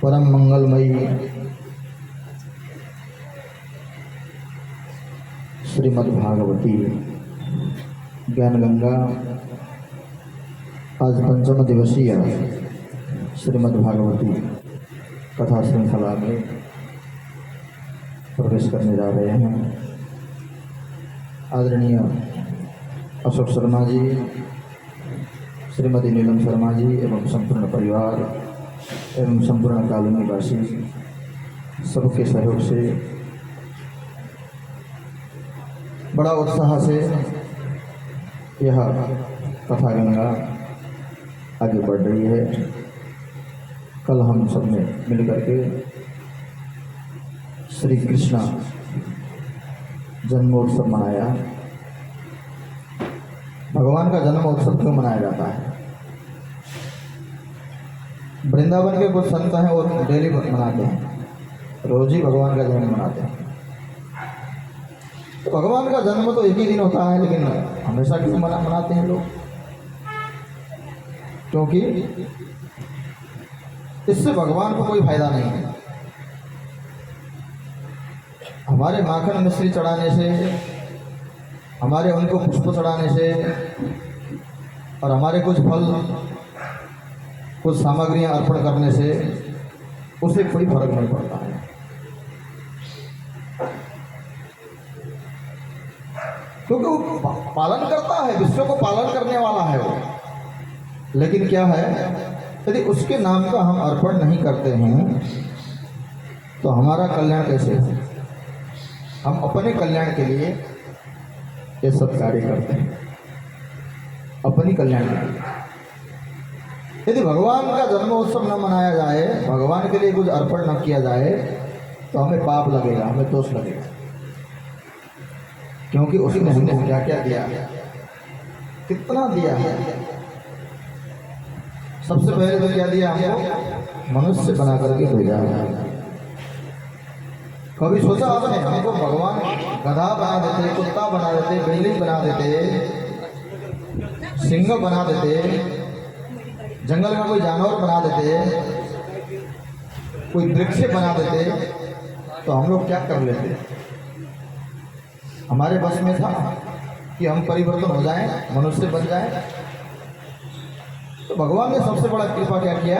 परम मंगलमयी श्रीमद् भागवती ज्ञान गंगा आज पंचम दिवसीय श्रीमद् भागवती कथा श्रृंखला में प्रवेश करने जा रहे हैं। आदरणीय अशोक शर्मा जी, श्रीमती नीलम शर्मा जी एवं संपूर्ण परिवार एवं संपूर्ण कॉलोनी वासी सबके सहयोग से बड़ा उत्साह से यह कथा गंगा आगे बढ़ रही है। कल हम सब ने मिलकर के श्री कृष्ण जन्मोत्सव मनाया। भगवान का जन्म उत्सव क्यों मनाया जाता है? वृंदावन के कुछ संत हैं वो डेली मनाते हैं, रोज ही भगवान का जन्म मनाते हैं। तो भगवान का जन्म तो एक ही दिन होता है, लेकिन हमेशा क्यों मनाते हैं लोग? क्योंकि इससे भगवान को कोई फायदा नहीं है। हमारे माखन मिश्री चढ़ाने से, हमारे उनको पुष्प चढ़ाने से और हमारे कुछ फल कुछ सामग्रियां अर्पण करने से उसे कोई फर्क नहीं पड़ता है। क्योंकि वो पालन करता है, विश्व को पालन करने वाला है वो। लेकिन क्या है, यदि उसके नाम का हम अर्पण नहीं करते हैं तो हमारा कल्याण कैसे हो? हम अपने कल्याण के लिए ये सब कार्य करते हैं, अपनी कल्याण के लिए। यदि भगवान का जन्मोत्सव न मनाया जाए, भगवान के लिए कुछ अर्पण न किया जाए तो हमें पाप लगेगा, हमें दोष लगेगा। क्योंकि उसने हमको क्या क्या दिया, कितना दिया है। सबसे पहले तो क्या दिया हमको? मनुष्य बना करके भेजा है। कभी सोचा आपने हमको भगवान गधा बना देते, कुत्ता बना देते, बिल्ली बना देते, सिंह बना देते, जंगल का कोई जानवर बना देते, कोई वृक्ष बना देते, तो हम लोग क्या कर लेते? हमारे बस में था कि हम परिवर्तन हो जाएं, मनुष्य बन जाएं? तो भगवान ने सबसे बड़ा कृपा क्या किया?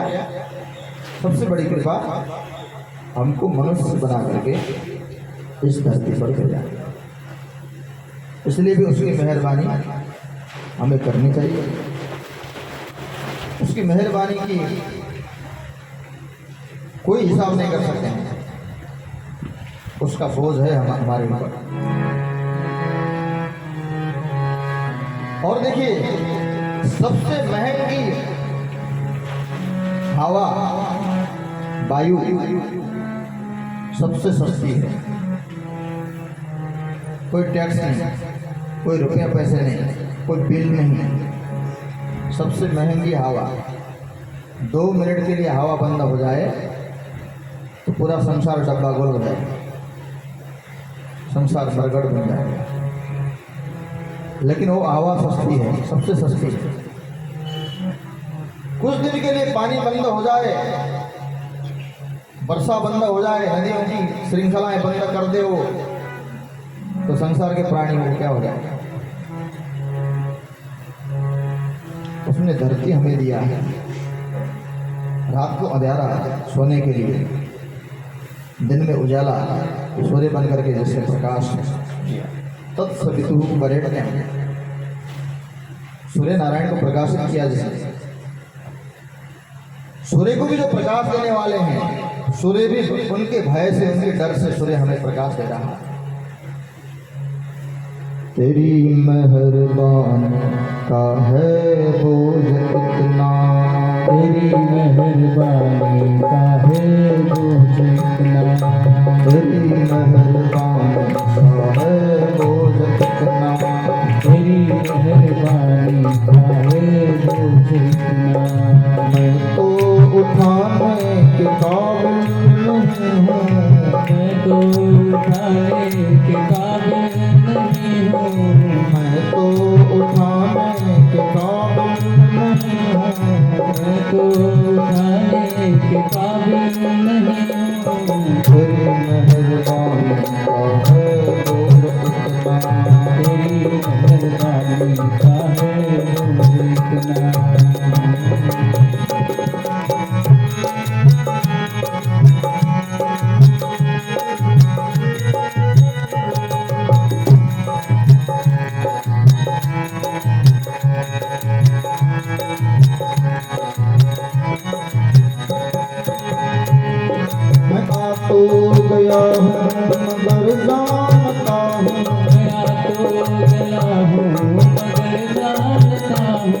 सबसे बड़ी कृपा हमको मनुष्य बना करके इस धरती पर भेजा। इसलिए भी उसकी मेहरबानी हमें करनी चाहिए। उसकी मेहरबानी की कोई हिसाब नहीं कर सकते हैं। उसका बोझ है हमारे ऊपर। और देखिए, सबसे महंगी हवा, वायु सबसे सस्ती है। कोई टैक्स नहीं, कोई रुपया पैसे नहीं, कोई बिल नहीं। सबसे महंगी हवा। 2 मिनट के लिए हवा बंद हो जाए तो पूरा संसार डब्बा गोल हो जाएगा, संसार सरगड़ बन जाएगा। लेकिन वो हवा सस्ती है, सबसे सस्ती है। कुछ दिन के लिए पानी बंद हो जाए, वर्षा बंद हो जाए, नदियों की श्रृंखलाएं बंद कर दे वो, तो संसार के प्राणी को क्या हो जाएगा? उसने धरती हमें दिया है रात को अंधेरा सोने के लिए, दिन में उजाला सूर्य बन करके जैसे प्रकाश दिया। तत्सवितुः वरेण्यं, सूर्य नारायण को प्रकाशित किया। जैसे सूर्य को भी जो प्रकाश देने वाले हैं, सूर्य भी उनके भय से, उनके डर से सूर्य हमें प्रकाश दे रहा है। तेरी मेहरबानी का है बोझ कितना, तेरी मेहरबानी का है बोझ कितना, तेरी मेहरबानी का है बोझ कितना, तेरी मेहरबानी का है बोझ कितना। मैं तो उठाने के काबिल नहीं हूँ, मैं तो उठाने के काबिल नहीं हूँ, मैं तो उठाने के काबिल नहीं हूँ, मैं तो उठाने के काबिल नहीं हूँ। तेरी मेहरबानी का है दूर इतना, तेरी मेहरबानी का है दूर इतना। मैं आ तो गया हूँ मगर जानता हूँ, गया तो गया हूँ मगर जानता हूँ।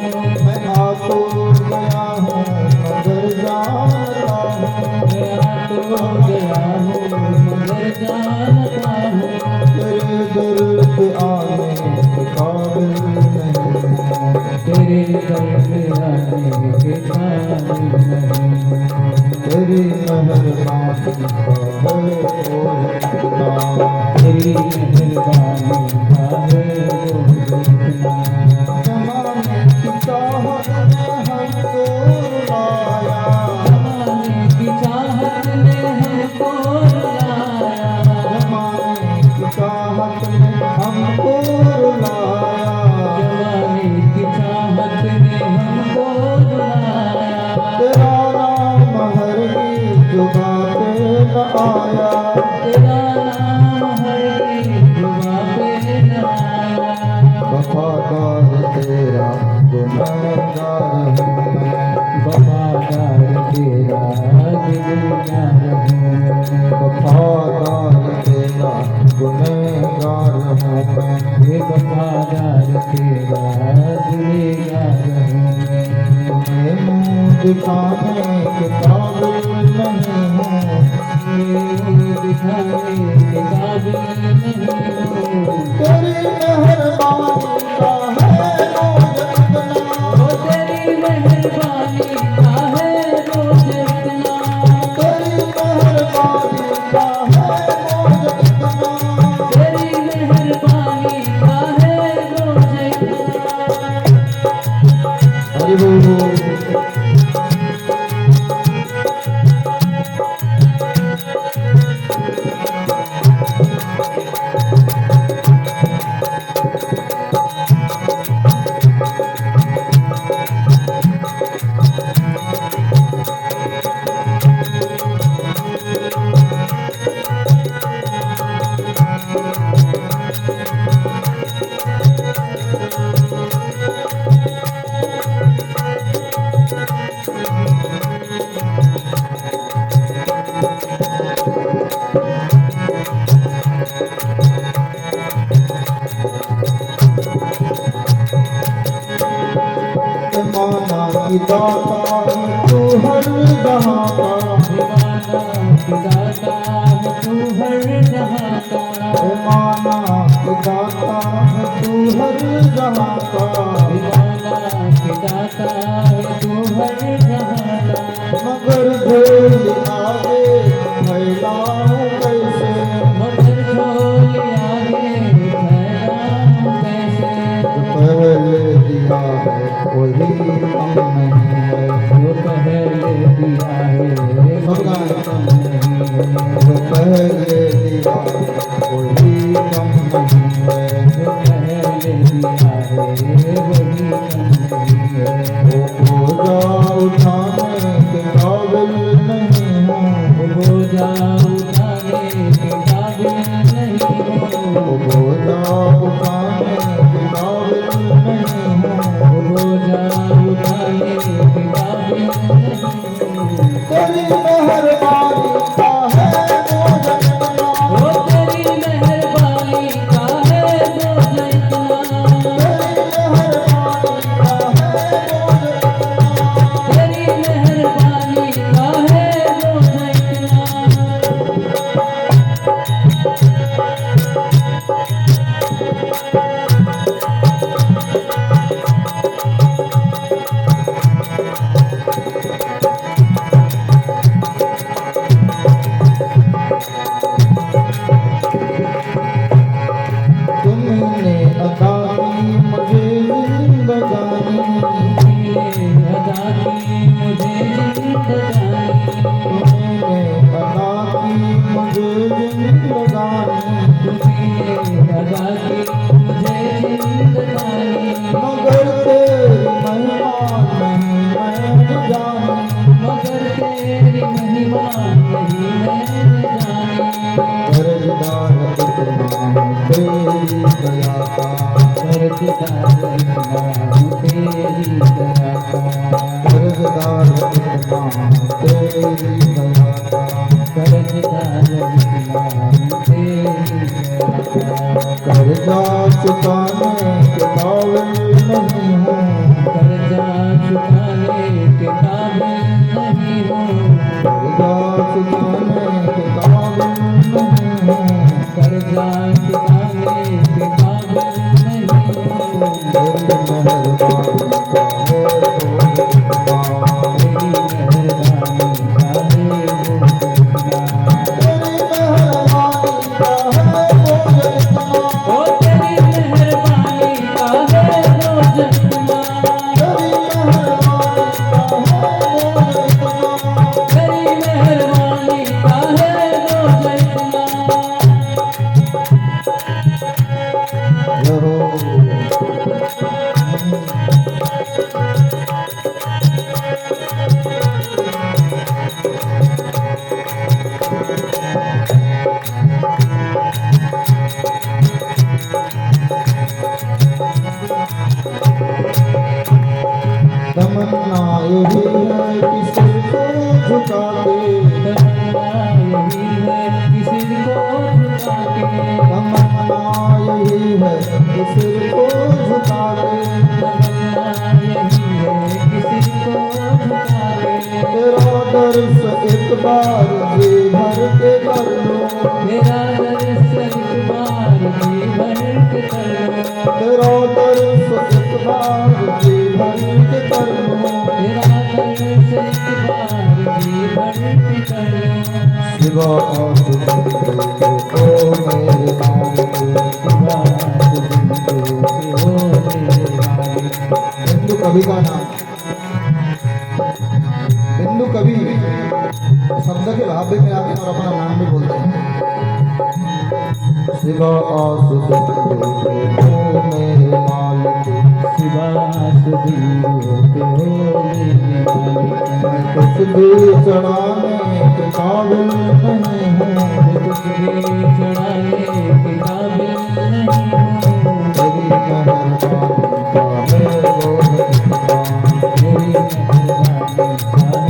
मैं आ तो गया हूँ मगर जानता हूँ, गया तो गया हूँ मगर जानता हूँ। तेरे दर पे आने के काबिल नहीं हूँ, तेरे दर पे आने के काबिल नहीं हूँ। तेरी मेहरबानी का है दूर इतना, तेरी मेहरबानी का है दूर इतना। जमाने की चाहत ने हमको रुलाया, जमाने की चाहत ने हमको रुलाया। जमाने की चाहत ने हमको रुलाया, जमाने की चाहत ने हमको रुलाया। तेरा नाम हरगिज़ जुबां पे न आया, तेरा नाम हरगिज़ जुबां पे न आया। वफादार तेरा गुनहगार हूँ मैं, वफादार तेरा दिलदार हूँ मैं। वफादार तेरा गुनहगार हूँ मैं, हे वफादार तेरा दिलदार हूँ मैं। तुम्हें मुँह दिखाने के काबिल नहीं हूँ, मुझे दिखाने के काबिल नहीं हूँ। तेरी मेहरबानी का है रोज़ इतना, ओ तेरी मेहरबानी का है रोज़ इतना। तेरी मेहरबानी का है रोज़ इतना, तेरी मेहरबानी का है रोज़ इतना। हरि बोल। माना की दाता तू हर जहाँ का, दीवाना खुदाता है तू हर जहाँ का। माना की दाता तू हर जहाँ का, दीवाना खुदाता है तू हर जहाँ का। मगर झोली आगे फैलाऊं कैसे, मगर झोली आगे फैलाऊं कैसे। जो पहले दिया है वही कम नहीं है, जो पहले दिया है सब गाएं। कम नहीं है। जो पहले दिया है वही कम नहीं है, जो पहले दिया है वही कम नहीं है। वो बोझा उठाने के काबिल नहीं हूँ, बोझा उठाने के काबिल नहीं वो हूँ। बोझा उठाने के काबिल नहीं हूँ, बोझा उठाने के काबिल नहीं हूँ। तेरी मेहरबानी का है बोझ इतना, ओ तेरी मेहरबानी का है बोझ इतना। तेरी मेहरबानी का है बोझ इतना, तेरी मेहरबानी का है बोझ इतना। महिमा नहीं है जानी। कर्जदार इतना हूँ तेरी दया का, कर्जदार इतना हूँ तेरी दया का। कर्जदार इतना हूँ तेरी दया का, कर्जदार इतना हूँ तेरी दया का। कर्जा चुकाने के काबिल नहीं हूँ, कर्जा चुकाने के काबिल नहीं हूँ। कर्जा चुकाने के काबिल नहीं हूँ, कर्जा चुकाने के काबिल नहीं हूँ। तेरी मेहरबानी का है बोझ इतना, तेरी मेहरबानी का है वो कितना। तेरी मेहरबानी का है बोझ इतना, ओ तेरी मेहरबानी का है वो कितना। तेरी मेहरबानी का है बोझ इतना। तेरी मेहरबानी का है वो कितना। तमन्ना यही है कि सिर को झुका के, तमन्ना यही है किसी को झुका के। तमन्ना यही है कि सिर को झुका के, तमन्ना यही है किसी को झुका के। तेरा दर्श एक बार जी भर के कर लो, मेरा दर्श एक बार जी भर के कर लो। तेरा दर्श एक बार जी भर के कर लो, मेरा दर्श एक बार जी भर के कर लो। शिवा आसुद ओ मेरे मालिक, शिवा सिंधु के हो मेरे मालिक। हिंदू कवि का नाम, हिंदू कवि शब्द के भाव भी मिलाते हैं और अपना नाम भी बोलते हैं। शिवा आसुद ओ मेरे मालिक, शिवा सिंधु के हो मेरे मालिक। मैं कुछ भी चढ़ाने के काबिल नहीं हूँ, कुछ भी चढ़ाने के काबिल नहीं हूँ। तेरी मेहरबानी का है बोझ इतना, तेरी मेहरबानी का है वो कितना। तेरी मेहरबानी का है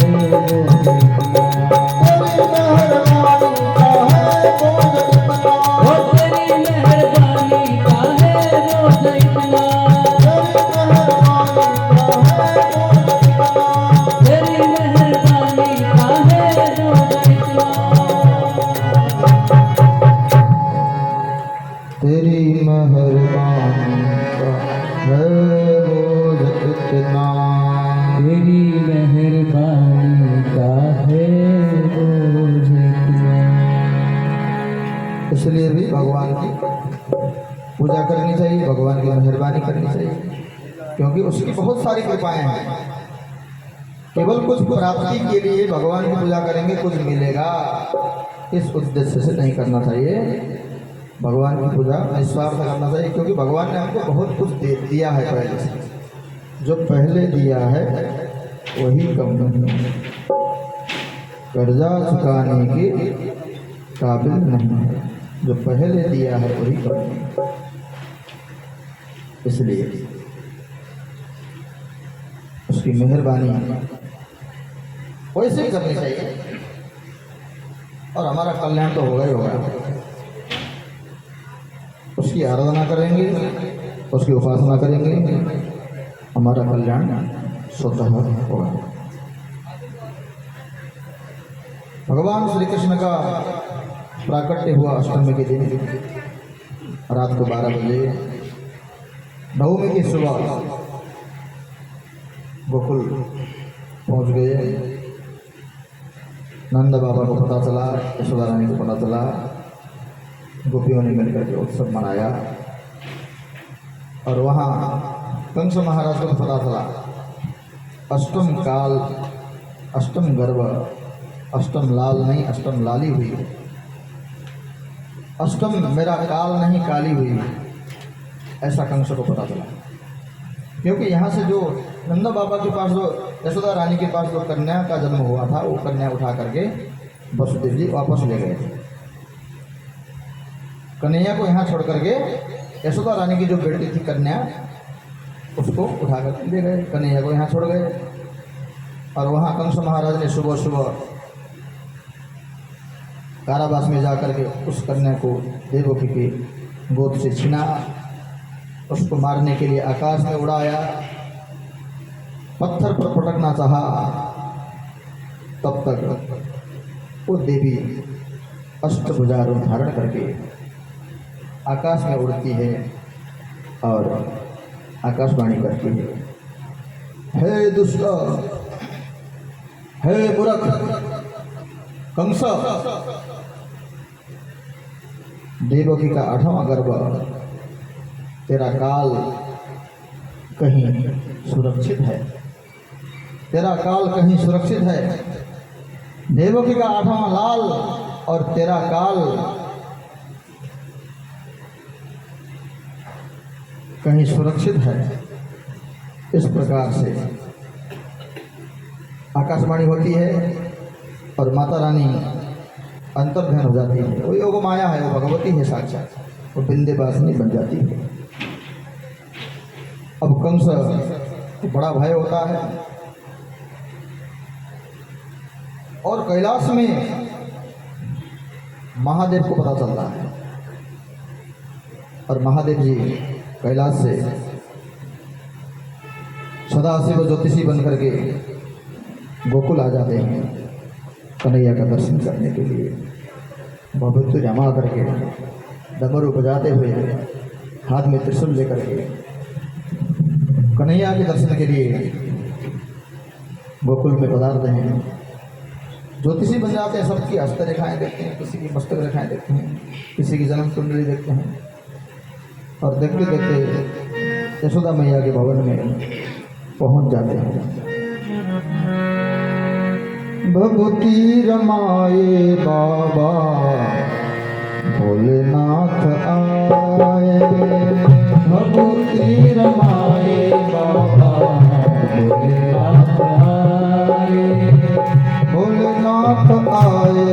बोझ इतना, ओ तेरी मेहरबानी का है वो कितना। तेरी मेहरबानी का है बोझ इतना, तेरी मेहरबानी का है वो तेरी मेहरबानी का है बोझ कितना। इतना। तेरी मेहरबानी का है वो कितना। इसलिए भी भगवान की पूजा करनी चाहिए, भगवान की मेहरबानी करनी चाहिए, क्योंकि उसकी बहुत सारी कृपाएं हैं। केवल कुछ प्राप्ति के लिए भगवान की पूजा करेंगे कुछ मिलेगा, इस उद्देश्य से नहीं करना चाहिए। भगवान की पूजा निस्वार्थ करना चाहिए, क्योंकि भगवान ने हमको बहुत कुछ दे दिया है पहले से। जो पहले दिया है वही कम नहीं है, कर्जा चुकाने के काबिल नहीं है। जो पहले दिया है वही कम नहीं है। इसलिए उसकी मेहरबानी वैसे ही करनी चाहिए और हमारा कल्याण तो होगा ही होगा। उसकी आराधना करेंगे, उसकी उपासना करेंगे, हमारा कल्याण स्वतः होगा। भगवान श्री कृष्ण का प्राकट्य हुआ अष्टमी के दिन रात को 12 बजे, नवमी की सुबह गोकुल पहुंच गए। नंद बाबा को पता चला, यशोदा रानी को पता चला, गोपियों ने मिलकर के उत्सव मनाया। और वहाँ कंस महाराज को पता चला, अष्टम काल, अष्टम गर्भ, अष्टम लाल नहीं अष्टम लाली हुई, अष्टम मेरा काल नहीं काली हुई, ऐसा कंस को पता चला। क्योंकि यहाँ से जो नंदा बाबा के पास जो यशोदा रानी के पास जो कन्या का जन्म हुआ था वो कन्या उठा करके वसुदेव जी वापस ले गए थे। कन्हैया को यहाँ छोड़ करके यशोदा रानी की जो बेटी थी कन्या उसको उठा कर ले गए, कन्हैया को यहाँ छोड़ गए। और वहाँ कंस महाराज ने सुबह सुबह कारावास में जाकर के उस कन्या को देवकी की गोद से छीना, उसको मारने के लिए आकाश में उड़ाया, पत्थर पर पटकना चाहा। तब तक वो देवी अष्टभुजा रूप धारण करके आकाश में उड़ती है और आकाशवाणी करती है, हे दुष्ट, हे मूर्ख कंस, देवकी का 8वां गर्भ तेरा काल कहीं सुरक्षित है, तेरा काल कहीं सुरक्षित है। देवकी का 8वां लाल और तेरा काल कहीं सुरक्षित है। इस प्रकार से आकाशवाणी होती है और माता रानी अंतर्ध्यान हो जाती है। वो योग माया है, वो भगवती है साक्षात, वो विंध्यवासिनी बन जाती है। अब कंस को बड़ा भय होता है और कैलाश में महादेव को पता चलता है और महादेव जी कैलाश से सदाशिव ज्योतिषी बन करके गोकुल आ जाते हैं कन्हैया का दर्शन करने के लिए। भभूति जमा करके डमरू बजाते हुए हाथ में त्रिशूल लेकर के कन्हैया के दर्शन के लिए गोकुल में पधारते हैं। ज्योतिषी बन जाते हैं, सबकी हस्तरेखाएं देखते हैं, किसी की मस्तक रेखाएं देखते हैं, किसी की जन्म कुंडली देखते हैं और देखते देखते यशोदा मैया के भवन में पहुंच जाते हैं। भगवती रमाए बाबा भोलेनाथ आए, भगवती रमाए बाबा भोलेनाथ आए, भोलेनाथ आए।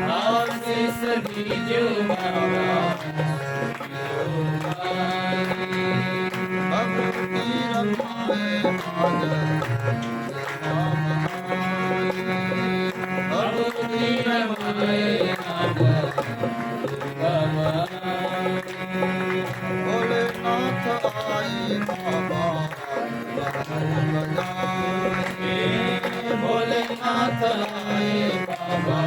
आशीष दीजिए भोलेनाथ आए बाबा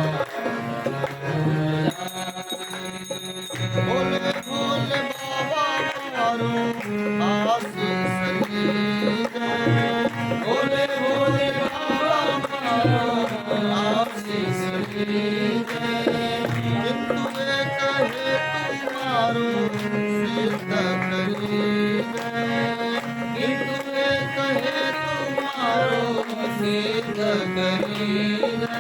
भोले भोले बाबा मारो आशीष लीजिए भोले भोले बाबा मारो आशीष लीजिए हिंदू कहे तुम्हारो सिद्ध करीबे हिंदू कहे तुम्हारो सिद्ध करीबे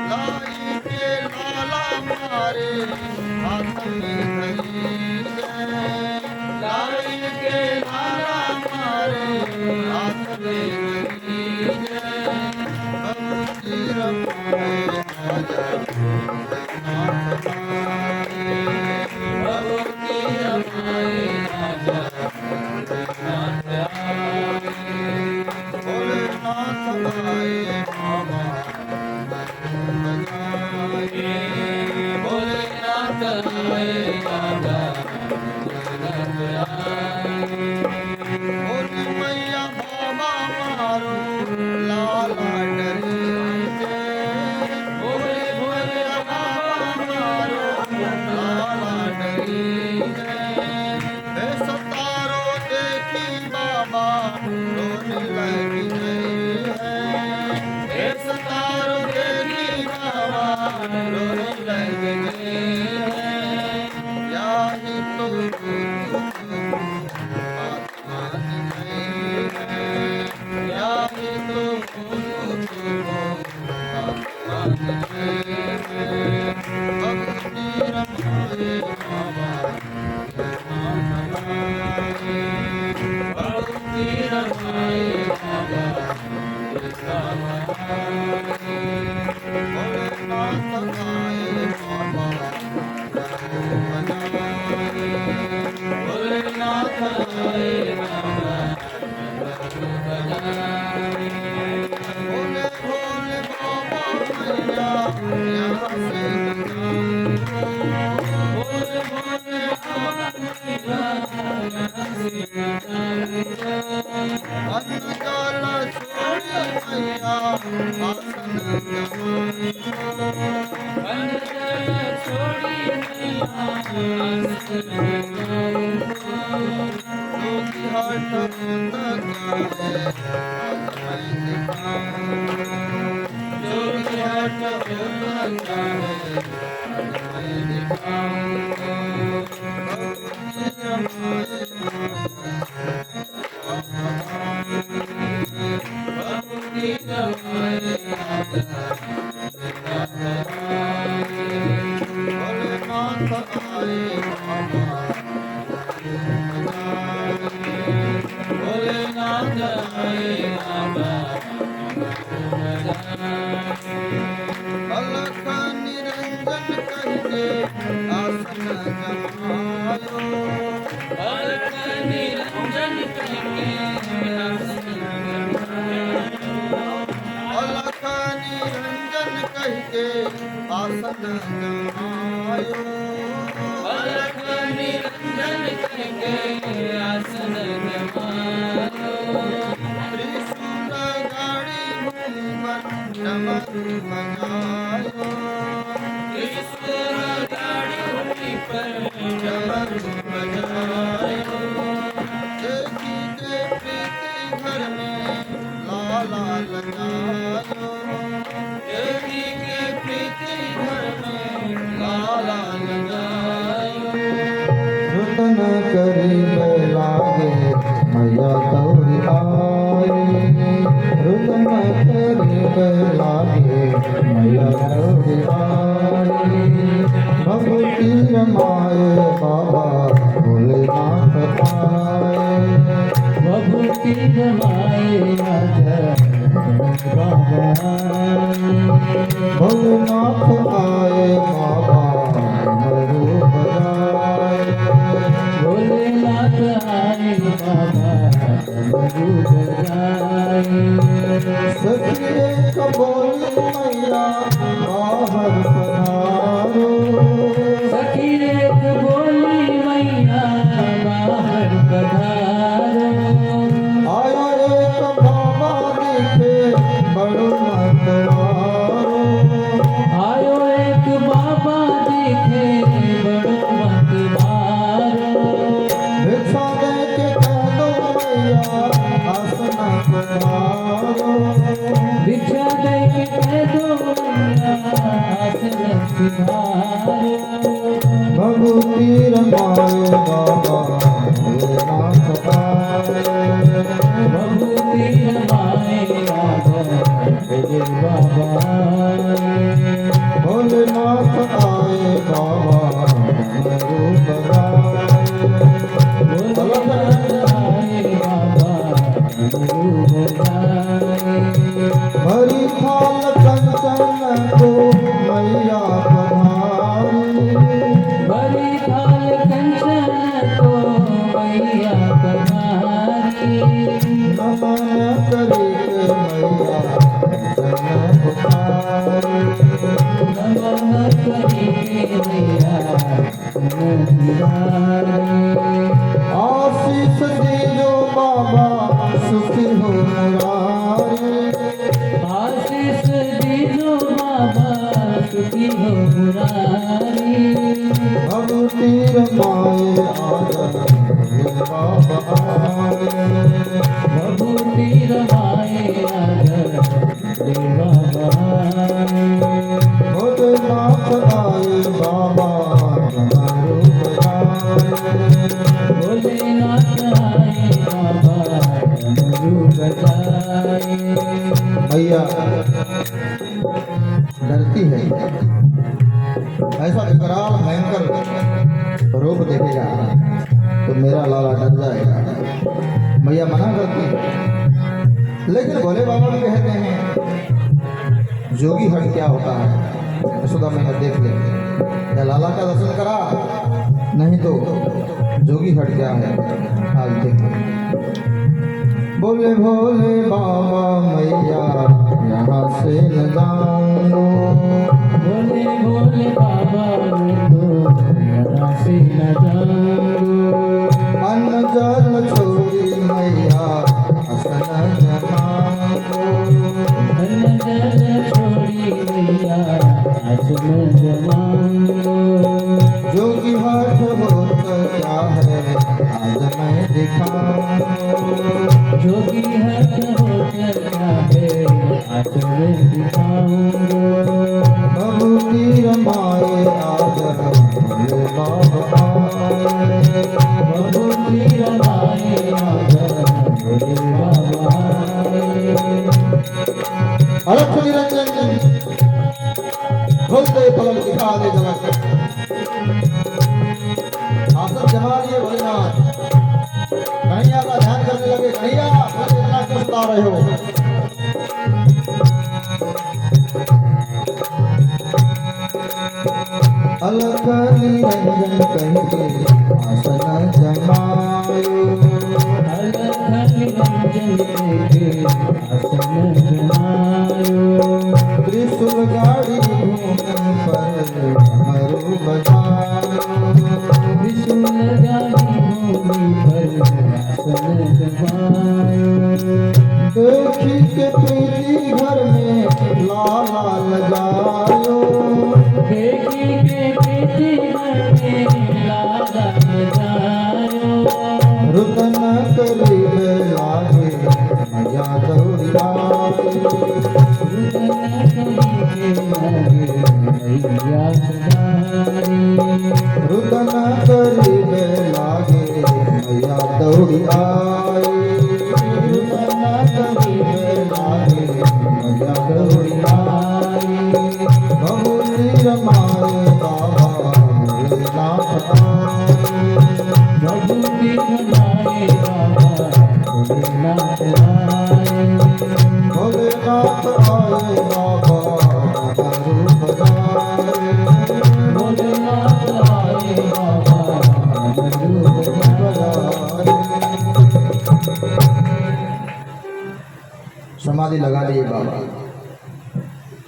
लाई के लाला मारे हाथ में खरीदे लाई के लाला मारे हाथ में खरीदे भक्ति रमाए राजा भोलेनाथ आए। भगवती रमाए राजा भोलेनाथ आए भोलेनाथ आए बाबा बजाए भोलेनाथ आए राजा भोलेनाथ आए भोले मैया बाबा मारो लाला डरे भोले भोले बाबा मारो लाला डरे हे सतारो देखी बाबा रोने लगी है हे सतारो देवी बाबा रोने लग गए हैं या ही तो आत्मा नहीं है या ही तो आत्मा नहीं है भक्ति रमाए बाबा भक्ति रमाए बाबा भोलेनाथ आए बाबा भोलेनाथ आए बाबा भोले भोले बाबा मैया यहाँ से भोले भोले बाबा अन्न जाला छोड़ी मैया आसन छोड़ी योगी हट जोगी हट भक्ति रमाए भोलेनाथ आए बाबा भोलेनाथ आए बाबा अलख निरंजन कहिए आसन जमायो अलख निरंजन करके अलख निरंजन कहिए आसन जमायो अलख निरंजन करके आसन जमायो त्रिशूल गाड़ी भूमि पर डमरू बजायो ईश्वर गाड़ी भूमि पर डमरू बजायो देखी के प्रीति घर में लाला लगायो देवी के प्रीति घर में लाला लगायो रुदन करीब लागे मैया गौरी आई रुदन करीब लागे मैया गौरी आई भगवती रमाए बाबा भोलेनाथ आए भगवती रमाए राजा बाबा भोलेनाथ आए बाबा मरु बजाए भोलेनाथ आए बाबा मरु बजाए सखिए कबोली मैया बाहर पधारो सखी एक बोली मैया बाहर पधारो आया रे आसन पधारो भिक्षा दे के कह दो मैया आसन सिधारो भगवती रमाए बाबा भोलेनाथ आए भगवती रमाए भोले बाबा भोलेनाथ आए बाबा रूप भोलेनाथ आए बाबा रूप लाए हरि थाल कंचन को मैया पधारी बड़ी थाल कंचन को मैया पधारी नमन करे मैया जन पुकारी नमन करी मैया आशीष दीजो बाबा सुखी हो मुरारी आशीष दीजो बाबा सुखी हो मुरारी भगवती रमाए आदर बाबा आए भगवती रमाए आदर बाबा भोलेनाथ आए बाबा रूप आए भोलेनाथ आए बाबा रूप लाए मैया डरती है ऐसा विकराल भयंकर रूप देखेगा तो मेरा लाला डर जाएगा। मैया मना करती है लेकिन भोले बाबा भी कहते हैं जोगी हट क्या होता है यशोदा मैया देख ले या लाला का दर्शन करा नहीं तो जोगी हट क्या है आज देख ले। बोले भोले बाबा मैया यहाँ से न जाऊंगो भोले भोले बाबा तो यहाँ से न जाऊं अन्न जल छोड़ी मैया असन जमाऊंगो धन जल छोड़ी मैया आसन जमाऊं जोगी हट होत क्या है आज मैं दिखाऊंगो जोगी हट हो क्या है आसन दिखाऊंगा भगवती रमाए आदर भोले बाबा आए भगवती रमाए आदर भोले बाबा अलख निरंजन खोलते पलक दिखा दे जगत आसन जमा लिए भोलेनाथ कन्हैया का ध्यान करने लगे। कन्हैया मुझे इतना क्यों सता रहे हो? अलख निरंजन कह के आसन जमायो अलख निरंजन के आसन जमायो त्रिशूल गाड़ी भूमि पर डमरू बजायो त्रिशूल गाड़ी भूमि पर आसन जमायो देखी के प्रीति घर में लाला लगायो देखी के प्रीति में लाला जायो रुदन करीब लागे मैया दौड़ी आए रुदन करीब लागे मैया दौड़ी आए रुदन करीब लागे मैया दौड़ी आए भगवती रमाए बाबा भोलेनाथ आए भगवती रमाए बाबा भोलेनाथ आए भोलेनाथ आए बाबा रूप आए भोलेनाथ आए बाबा समाधि लगा लिए बाबा।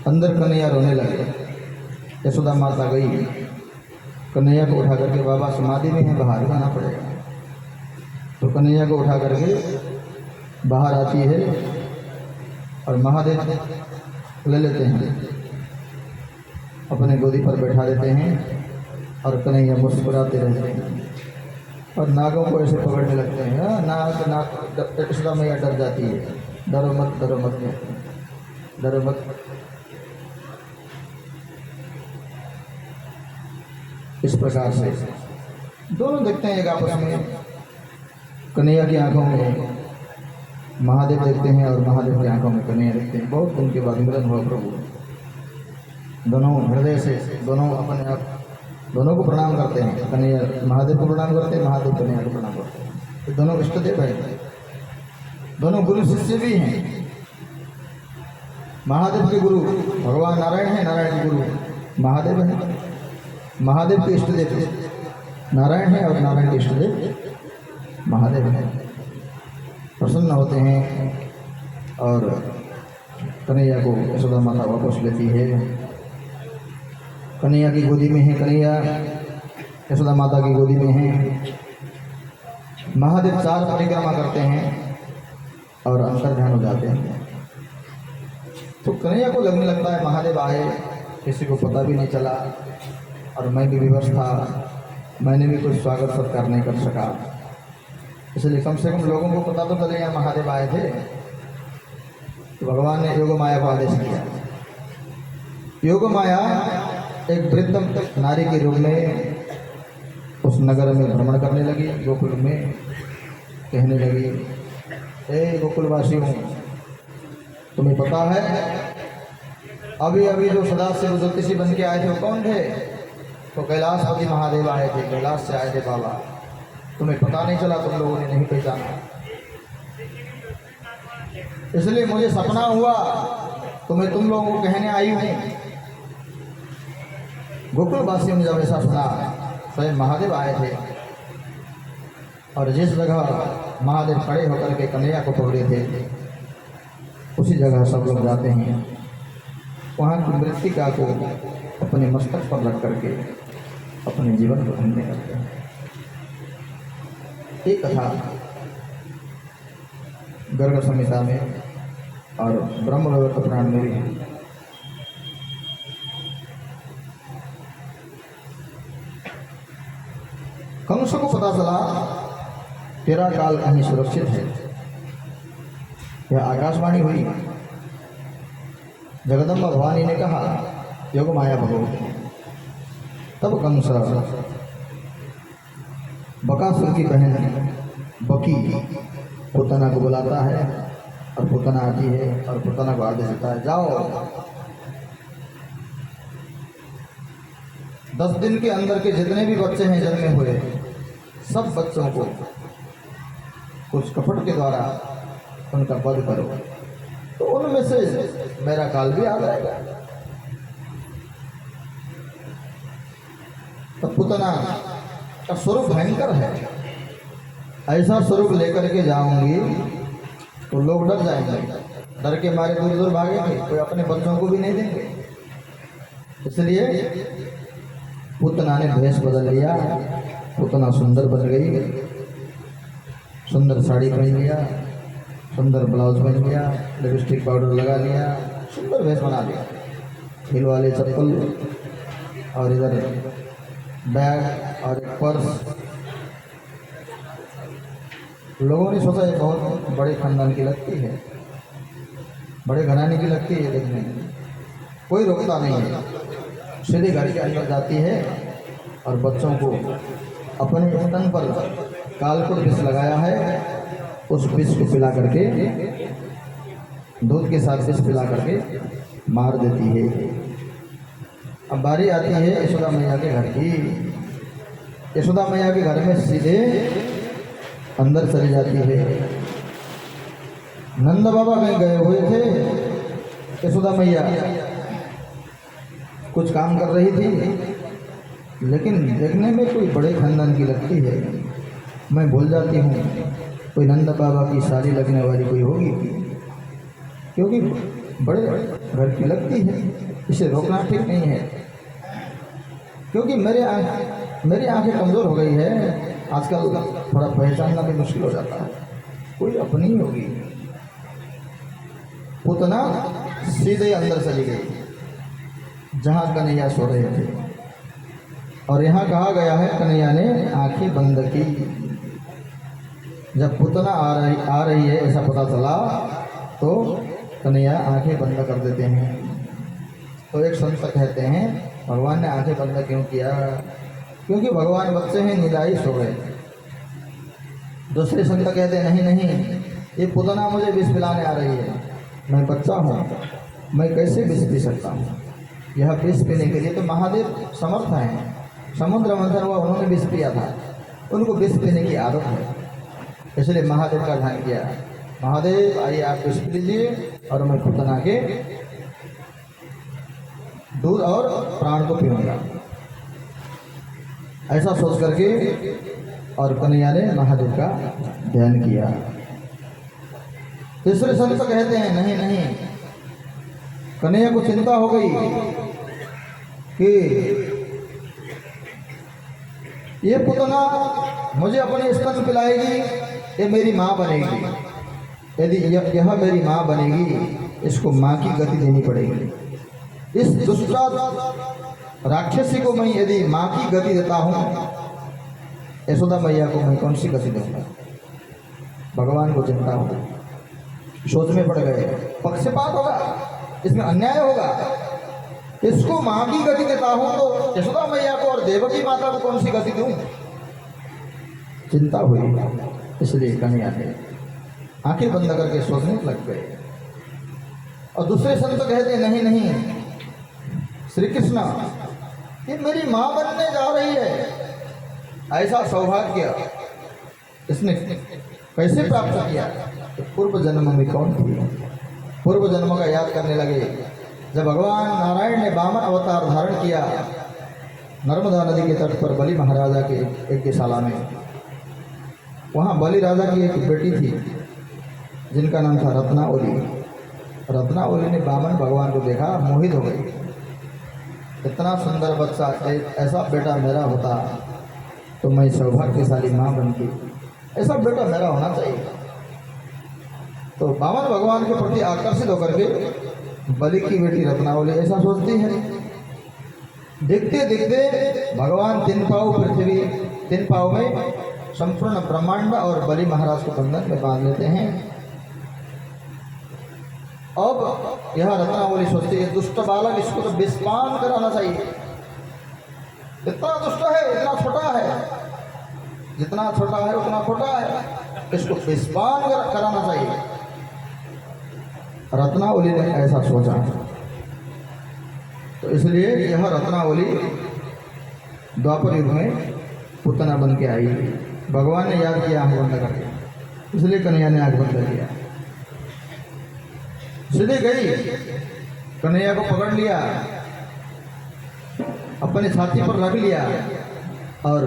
अंदर कन्हैया रोने लगे। यशोदा माता गई, कन्हैया को उठा करके बाबा समाधि में है, बाहर जाना पड़ेगा। तो कन्हैया को उठा करके बाहर आती है और महादेव ले लेते हैं, अपने गोदी पर बैठा देते हैं और कन्हैया मुस्कुराते रहते हैं। और नागों को ऐसे पकड़ने लगते हैं। हाँ, नाग यशोदा मैया डर जाती है, डरो मत डरो मत डरो मत। इस प्रकार से दोनों देखते हैं एक आपस में। कन्हैया की आंखों में महादेव देखते हैं और महादेव की आंखों में कन्हैया देखते हैं। बहुत दिन के बाद मिलन हुआ प्रभु। दोनों हृदय से दोनों अपने आप दोनों को प्रणाम करते हैं। कन्हैया महादेव को प्रणाम करते हैं, महादेव कन्हैया को प्रणाम करते हैं। तो दोनों इष्ट देव हैं, दोनों गुरु शिष्य भी हैं। महादेव के गुरु भगवान नारायण हैं, नारायण के गुरु महादेव हैं। महादेव के इष्ट देव नारायण हैं और नारायण के इष्ट देव महादेव हैं। प्रसन्न होते हैं और कन्हैया को यशोदा माता वापस लेती है। कन्हैया की गोदी में है, कन्हैया यशोदा माता की गोदी में है। महादेव 4 परिक्रमा करते हैं और अंतर्ध्यान हो जाते हैं। तो कन्हैया को लगने लगता है महादेव आए, किसी को पता भी नहीं चला और मैं भी विवश था, मैंने भी कुछ स्वागत सत्कार नहीं कर सका। इसलिए कम से कम लोगों को पता तो चले यहाँ महादेव आए थे। तो भगवान ने योग माया को आदेश किया। योग माया एक वृद्ध नारी के रूप में उस नगर में भ्रमण करने लगी, गोकुल में कहने लगी, हे गोकुलवासियों, तुम्हें पता है अभी अभी जो सदाशिव ज्योतिषी बन के आए थे वो कौन थे? तो कैलाशपति महादेव आए थे, कैलाश से आए थे बाबा। तुम्हें पता नहीं चला, तुम लोगों ने नहीं पहचाना, इसलिए मुझे सपना हुआ तुम्हें तुम लोगों को कहने आई हूँ। गोकुलवासियों ने जब ऐसा सुना, स्वयं महादेव आए थे और जिस जगह महादेव खड़े होकर के कन्हैया को पकड़े थे उसी जगह सब लोग जाते हैं। वहाँ की मृत्तिका को अपने मस्तक पर रख करके अपने जीवन को धन्य करते हैं। एक कथा गर्ग संहिता में और ब्रह्म वैवर्त पुराण में भी है। कंस को पता चला तेरा काल कहीं सुरक्षित है। यह आकाशवाणी हुई। जगदम्बा भवानी ने कहा, योग माया भगवती। तब कंस बकासुर की बहन बकी पुतना को बुलाता है और पुतना आती है और पुतना को आदेश देता है, जाओ 10 दिन के अंदर के जितने भी बच्चे हैं जन्मे हुए, सब बच्चों को कुछ कपट के द्वारा उनका वध करो, तो उनमें से मेरा काल भी आ जाएगा। तो पुतना का स्वरूप भयंकर है। ऐसा स्वरूप लेकर के जाऊंगी तो लोग डर जाएंगे, डर के मारे दूर दूर भागेंगे, कोई अपने बच्चों को भी नहीं देंगे। इसलिए पुतना ने भेष बदल लिया। पुतना सुंदर बन गई, सुंदर साड़ी पहन लिया, सुंदर ब्लाउज पहन लिया, लिपस्टिक पाउडर लगा लिया, सुंदर भेष बना लिया, हिल वाले चप्पल और इधर बैग और एक पर्स। लोगों ने सोचा ये बहुत बड़े खानदान की लगती है, बड़े घराने की लगती है देखने में। कोई रोकता नहीं है, सीधे घर के अंदर जाती है और बच्चों को अपने तन पर कालकुट विष लगाया है, उस विष को पिला करके, दूध के साथ विष पिला करके मार देती है। अब बारी आती है यशोदा मैया के घर की। यशोदा मैया के घर में सीधे अंदर चली जाती है। नंद बाबा कहीं गए हुए थे, यशोदा मैया कुछ काम कर रही थी, लेकिन देखने में कोई बड़े खानदान की लगती है। मैं भूल जाती हूँ कोई नंद बाबा की साली लगने वाली कोई होगी, क्योंकि बड़े घर की लगती है। इसे रोकना ठीक नहीं है, क्योंकि मेरी आंखें कमज़ोर हो गई है। आजकल थोड़ा पहचानना भी मुश्किल हो जाता है, कोई अपनी ही होगी। पुतना सीधे अंदर चली गई जहाँ कन्हैया सो रहे थे। और यहाँ कहा गया है कन्हैया ने आंखें बंद की। जब पुतना आ रही है ऐसा पता चला तो कन्हैया आंखें बंद कर देते हैं। तो एक संत कहते हैं भगवान ने आंखें बंद क्यों किया? क्योंकि भगवान बच्चे हैं, निदाई सो गए। दूसरे संत कहते हैं नहीं नहीं, ये पुतना मुझे विष पिलाने आ रही है, मैं बच्चा हूँ, मैं कैसे विष पी सकता हूँ? यह विष पीने के लिए तो महादेव समर्थ हैं। समुद्र मंथन हुआ, उन्होंने विष पिया था, उनको विष पीने की आदत है, इसलिए महादेव का ध्यान किया। महादेव आइए आप विष पी लीजिए और मैं पुतना के दूध और प्राण को पीऊँगा। ऐसा सोच करके और कन्हैया ने महादेव का ध्यान किया। तीसरे संत कहते हैं नहीं नहीं, कन्हैया को चिंता हो गई कि ये पुतना मुझे अपने स्तन पिलाएगी, ये मेरी माँ बनेगी। यदि यह मेरी माँ बनेगी, इसको माँ की गति देनी पड़ेगी। इस दुष्टा राक्षसी को मैं यदि माँ की गति देता हूँ, यशोदा मैया को मैं कौन सी गति दूंगा? भगवान को चिंता होगी, सोच में पड़ गए, पक्षपात होगा, इसमें अन्याय होगा। इसको माँ की गति देता हूँ तो यशोदा मैया को और देवकी माता को कौन सी गति दूँ? चिंता हुई, इसलिए कन्हैया ने आंखें बंद करके सोचने लग गए। और दूसरे संत कहते नहीं नहीं, श्री कृष्ण ये मेरी माँ बनने जा रही है, ऐसा सौभाग्य इसने कैसे प्राप्त किया? तो पूर्व जन्म में कौन थी? पूर्व जन्म का याद करने लगे। जब भगवान नारायण ने वामन अवतार धारण किया नर्मदा नदी के तट पर बलि महाराजा के यज्ञशाला में, वहाँ बलि राजा की एक बेटी थी जिनका नाम था रत्नावली। रत्नावली ने वामन भगवान को देखा, मोहित हो गई। इतना सुंदर बच्चा, ऐसा बेटा मेरा होता तो मैं सौभाग्यशाली माँ बनती, ऐसा बेटा मेरा होना चाहिए। तो वामन भगवान के प्रति आकर्षित होकर के बलि की बेटी रत्नावली ऐसा सोचती है। देखते देखते भगवान 3 पाँव पृथ्वी, 3 पाँव में संपूर्ण ब्रह्मांड और बलि महाराज को बंधन में बांध लेते हैं। अब यह रत्नावली सोचती है दुष्ट बालक, इसको तो विषपान कराना चाहिए। इतना दुष्ट है, इतना छोटा है, जितना छोटा है उतना छोटा है, इसको विषपान कराना चाहिए। रत्नावली ने ऐसा सोचा, तो इसलिए यह रत्नावली द्वापर युग में पुतना बन के आई। भगवान ने याद किया आंख बंद करके, इसलिए कन्हैया ने आंख बंद किया। सीधी गई, कन्हैया को पकड़ लिया, अपने छाती पर रख लिया और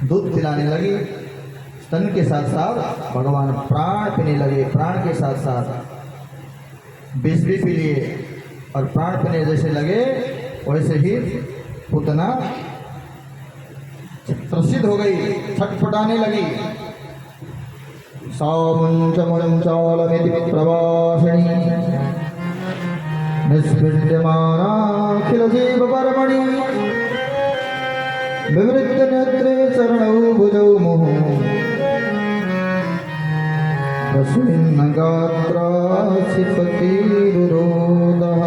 दूध पिलाने लगी। स्तन के साथ साथ भगवान प्राण पीने लगे, प्राण के साथ साथ विष भी पी लिए, और प्राण पीने जैसे लगे वैसे ही पुतना त्रसित हो गई, छटपटाने लगी। सामुंचमुंचालमिति प्रवासिणी निष्पीड्यमानाखिल जीव परमणि विवृत्त नेत्रे चरणौ भुजौ मुहुः प्रसून्न गात्रासि पतिरुरोदः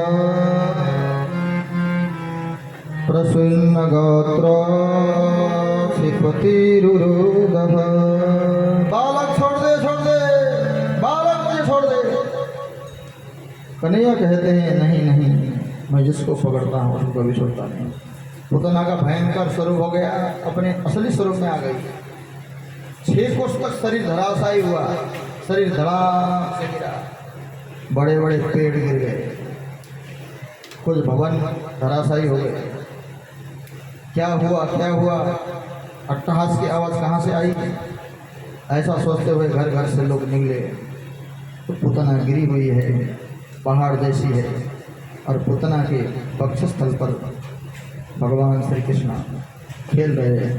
प्रसून्न गात्रासि पतिरुरोदः। बालक छोड़ दे, छोड़ दे, बालक मुझे छोड़ दे। कन्हैया कहते हैं नहीं नहीं, मैं जिसको पकड़ता हूँ उसको कभी छोड़ता नहीं। पुतना का भयंकर स्वरूप हो गया, अपने असली स्वरूप में आ गई। 6 कोस तक शरीर धराशायी हुआ, शरीर धड़ाम से गिरा, बड़े बड़े पेड़ गिर गए, कुछ भवन धराशायी हो गए। क्या हुआ, क्या हुआ? अट्टहास की आवाज़ कहाँ से आई? ऐसा सोचते हुए घर घर से लोग निकले, तो पुतना गिरी हुई है, पहाड़ जैसी है, और पुतना के वक्षस्थल पर भगवान श्री कृष्ण खेल रहे हैं।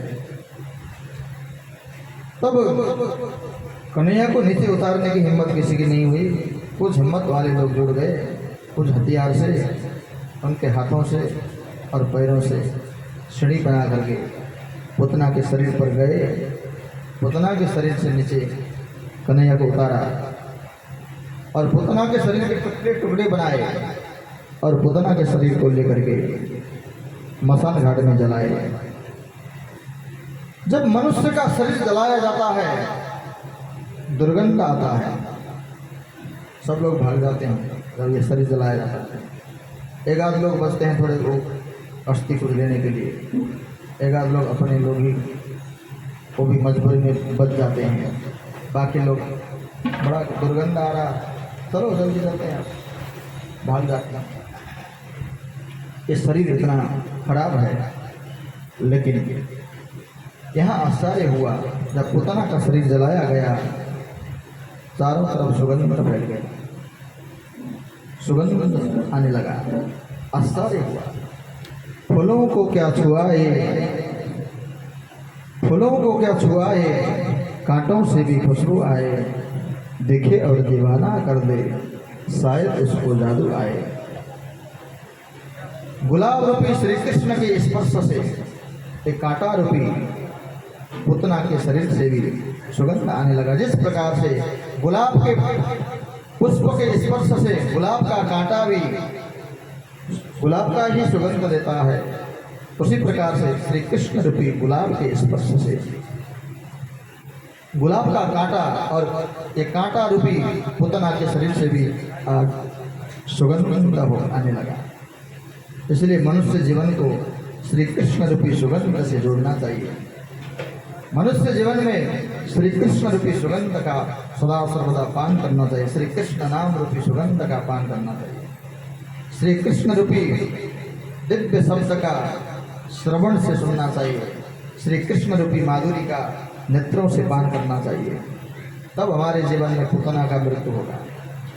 तब कन्हैया को नीचे उतारने की हिम्मत किसी की नहीं हुई। कुछ हिम्मत वाले लोग जुड़ गए, कुछ हथियार से, उनके हाथों से और पैरों से सीढ़ी बना करके पुतना के शरीर पर गए। पुतना के शरीर से नीचे कन्हैया को उतारा और पुतना के शरीर के टुकड़े टुकड़े बनाए और पुतना के शरीर को लेकर के मसान घाट में जलाए। जब मनुष्य का शरीर जलाया जाता है दुर्गंध आता है, सब लोग भाग जाते हैं जब ये शरीर जलाया जाता है। एक आध लोग बचते हैं थोड़े लोग अस्थि को लेने के लिए, एक आध लोग अपने लोग ही वो भी मजबूरी में बच जाते हैं। बाकी लोग बड़ा दुर्गंध आ रहा, चलो जल्दी चलते हैं, भाग जाते हैं। ये शरीर इतना खराब है, लेकिन यहाँ आश्चर्य हुआ जब पुतना का शरीर जलाया गया, चारों तरफ सुगंध फैल गया, सुगंध आने लगा। आश्चर्य हुआ, फूलों को क्या छुआए, फूलों को क्या छुआए, कांटों से भी खुशबू आए, देखे और दीवाना कर दे, शायद इसको जादू आए। गुलाब रूपी श्री कृष्ण के स्पर्श से एक कांटा रूपी पुतना के शरीर से भी सुगंध आने लगा। जिस प्रकार से गुलाब के पुष्प के स्पर्श से गुलाब का कांटा भी गुलाब का ही सुगंध देता है, उसी प्रकार से श्री कृष्ण रूपी गुलाब के स्पर्श से गुलाब का कांटा और एक कांटा रूपी पुतना के शरीर से भी आज सुगंध हो आने लगा। इसलिए मनुष्य जीवन को श्री कृष्ण रूपी सुगंध से जोड़ना चाहिए। मनुष्य जीवन में श्री कृष्ण रूपी सुगंध का सदा सर्वदा पान करना चाहिए। श्री कृष्ण नाम रूपी सुगंध का पान करना चाहिए। श्री कृष्ण रूपी दिव्य शब्द का श्रवण से सुनना चाहिए। श्री कृष्ण रूपी माधुरी का नेत्रों से पान करना चाहिए। तब हमारे जीवन में पुतना का मृत्यु होगा।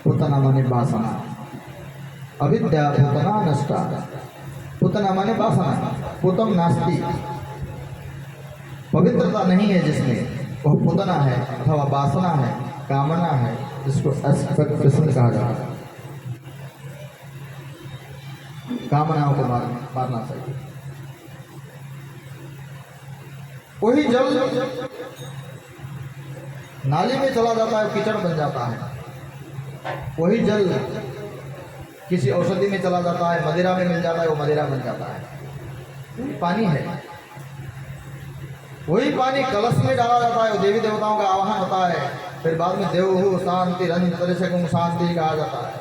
पुतना माने वासना, अविद्या पुतना नष्टा। पुतना माने वासना, पुतम नास्ति। पवित्रता नहीं है जिसमें, वह पुतना है अथवा वासना है, कामना है, जिसको एक्सपेक्टेशन कहा जाता है। कामनाओं को मारना चाहिए। वही जल नाली में चला जाता है, कीचड़ बन जाता है। वही जल किसी औषधि में चला जाता है, मदिरा में मिल जाता है, वो मदिरा बन जाता है। पानी है। वही पानी कलश में डाला जाता है, देवी देवताओं का आवाहन होता है, फिर बाद में देव शांति रंज तरह शांति कहा जाता है।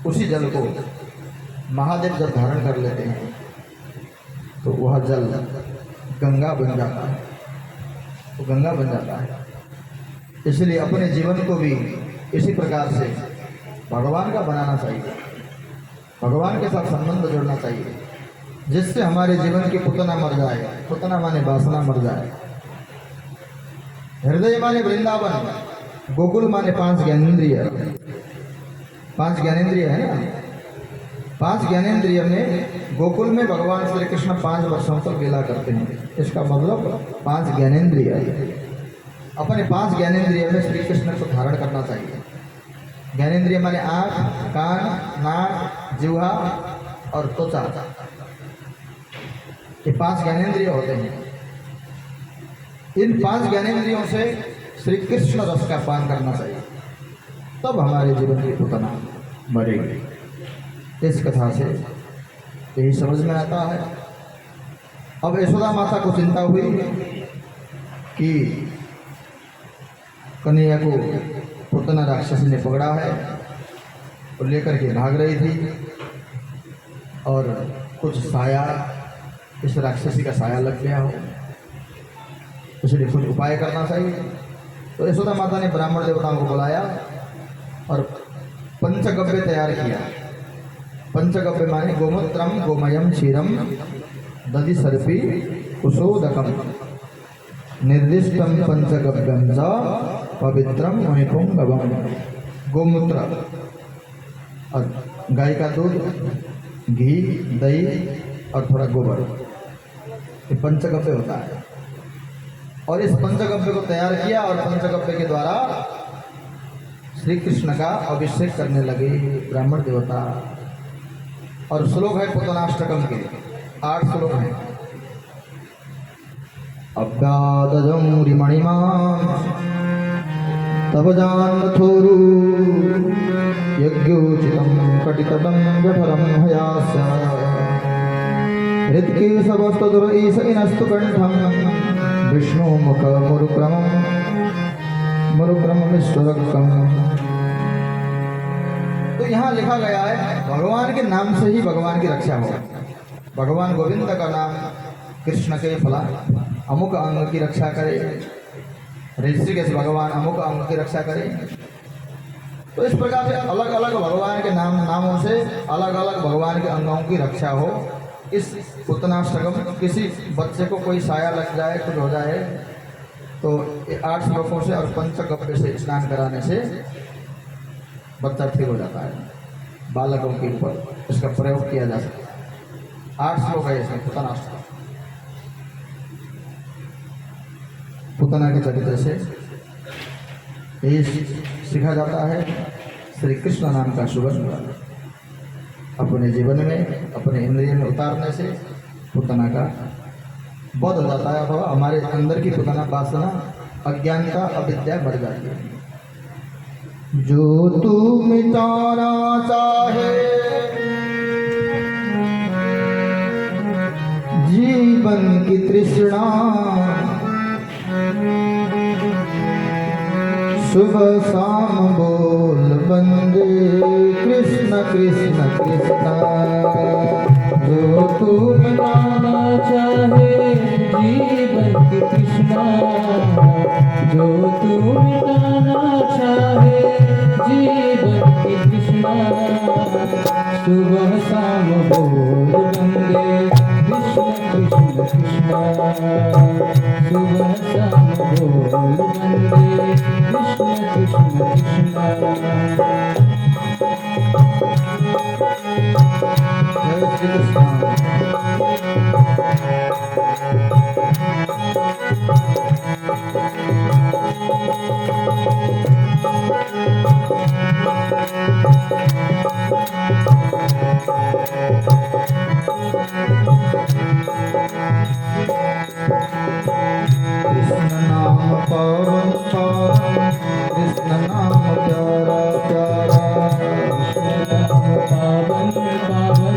उसी जल को महादेव जब धारण कर लेते हैं तो वह जल गंगा बन जाता है, तो गंगा बन जाता है। इसलिए अपने जीवन को भी इसी प्रकार से भगवान का बनाना चाहिए, भगवान के साथ संबंध जोड़ना चाहिए, जिससे हमारे जीवन की पुतना मर जाए। पुतना माने वासना मर जाए। हृदय माने वृंदावन, गोकुल माने 5 ज्ञानेंद्रिय। 5 ज्ञानेंद्रिय है ना, 5 ज्ञानेंद्रिय में गोकुल में भगवान श्री कृष्ण 5 वर्षों तक लीला करते हैं। इसका मतलब 5 ज्ञानेंद्रिय। अपने 5 ज्ञानेंद्रिय में श्री कृष्ण को धारण करना चाहिए। ज्ञानेंद्रिय माने आँख, कान, नाक, जिह्वा और त्वचा। ये 5 ज्ञानेंद्रिय होते हैं। इन 5 ज्ञानेंद्रियों से श्री कृष्ण रस का पान करना चाहिए, तब हमारे जीवन की पुतना मरेगी। इस कथा से यही समझ में आता है। अब यशोदा माता को चिंता हुई कि कन्हैया को पुतना राक्षस ने पकड़ा है और लेकर के भाग रही थी, और कुछ साया इस राक्षसी का साया लग गया हो, इसलिए कुछ उपाय करना चाहिए। तो यशोदा माता ने ब्राह्मण देवताओं को बुलाया और पंचगव्य तैयार किया। पंचगव्य माने गोमूत्रम गोमयम क्षीरम दधि सर्पी कुशोदकम निर्दिष्टम पंचगव्यम च पवित्रम मणिपुंगवम। गोमूत्र और गाय का दूध, घी, दही और थोड़ा गोबर, ये पंचगव्य होता है। और इस पंचगव्य को तैयार किया और पंचगव्य के द्वारा श्री कृष्ण का अभिषेक करने लगे ब्राह्मण देवता। और श्लोक है पुतनाष्टकम के, 8 श्लोक हैं। अव्यादजमणिमा तब जानथोरु यज्ञोचितं कटितटं जठरं हयास्य हृत्केशवस्तुर ईश इनस्तु कंठं विष्णु मुख मुरुक्रममिष्टरक्षम्। तो यहाँ लिखा गया है भगवान के नाम से ही भगवान की रक्षा हो। भगवान गोविंद का नाम कृष्ण के फला अमुक अंग की रक्षा करे, ऋषिकेश भगवान अमुक अंग की रक्षा करे। तो इस प्रकार से अलग अलग भगवान के नामों से अलग अलग भगवान के अंगों की रक्षा हो। इस पूतनाष्टकम किसी बच्चे को कोई साया लग जाए, कुछ हो जाए, तो 8 श्लोकों से और पंचगव्य से स्नान कराने से बच्चा ठीक हो जाता है। बालकों के ऊपर इसका प्रयोग किया जा सकता है। 8 श्लोक है इसमें पूतनाष्टकम। पूतना के चरित्र से ये सीखा जाता है श्री कृष्ण नाम का सुगंध अपने जीवन में, अपने इंद्रिय में उतारने से पूतना का वध हो जाता है, अथवा हमारे अंदर की पूतना वासना, अज्ञानता, अविद्या मर जाती है। जो तू मिटाना चाहे जीवन की तृष्णा, सुबह शाम बोल बंदे कृष्ण कृष्ण कृष्ण। जो तू मिटाना चाहे जीवन की तृष्णा, जो तू मिटाना चाहे जीवन की तृष्णा, सुबह शाम बोल बंदे कृष्ण कृष्ण कृष्ण। सुबह शाम बोल बंदे कृष्ण कृष्ण कृष्ण। जय श्री कृष्ण। कृष्ण नाम पावन पावन, कृष्ण नाम प्यारा प्यारा, पावन पावन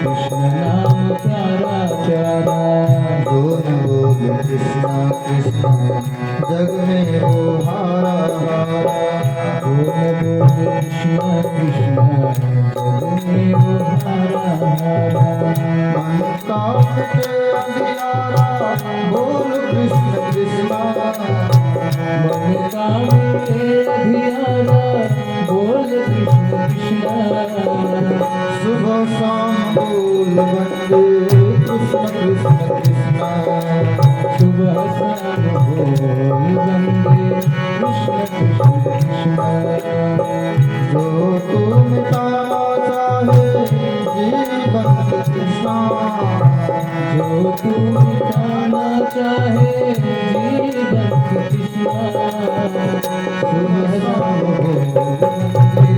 कृष्ण नाम प्यारा प्यारा। जो न बोले कृष्ण कृष्ण जग में वो हारा हारा। जो न बोले कृष्ण कृष्ण जग में वो हारा हारा। मन का मिटे अंधियारा, बोल कृष्ण कृष्ण। मन का मिटे अंधियारा, बोल कृष्ण कृष्ण। सुबह शाम बोल बंदे कृष्ण कृष्ण कृष्ण। सुबह शाम बोल बंदे कृष्ण कृष्ण कृष्ण। जो तू मिटाना चाहे जीवन की तृष्णा, जो तू मिटाना चाहे जीवन की तृष्णा, सुबह शाम बोल बंदे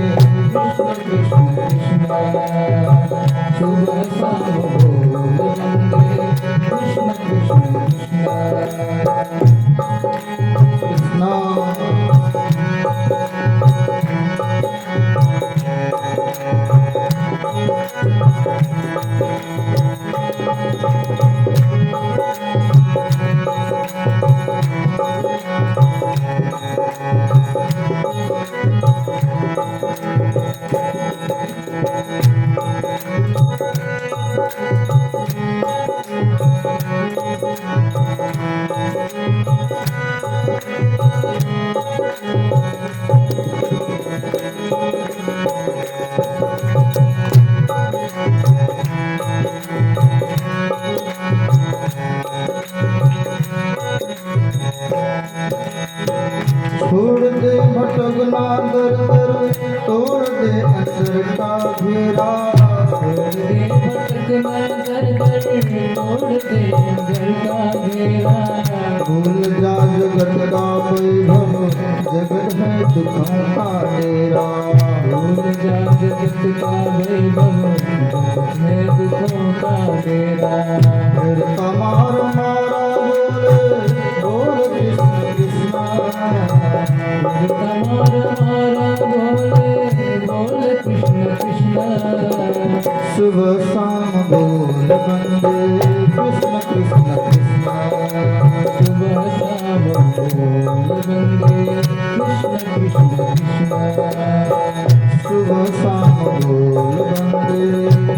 कृष्ण कृष्ण कृष्ण। सुबह शाम बोल बंदे कृष्ण कृष्ण कृष्ण। छोड़ दे भटकना दर दर, तोड़ दे अंदर का घेरा। छोड़ दे भटकना दर दर, तोड़ दे अंदर का घेरा। भूल जा जगत का वैभव, जगत है दुखों का डेरा। भूल जा जगत का वैभव, जगत है दुखों का डेरा। फिर कमार मारा बोले बोल कृष्ण कृष्ण। कमर मारा बोले कृष्ण कृष्ण। सुबह शाम बोल बंदे कृष्ण कृष्ण कृष्ण। सुबह शाम बोल बंदे कृष्ण कृष्ण कृष्ण। सुबह शाम बोल बंदे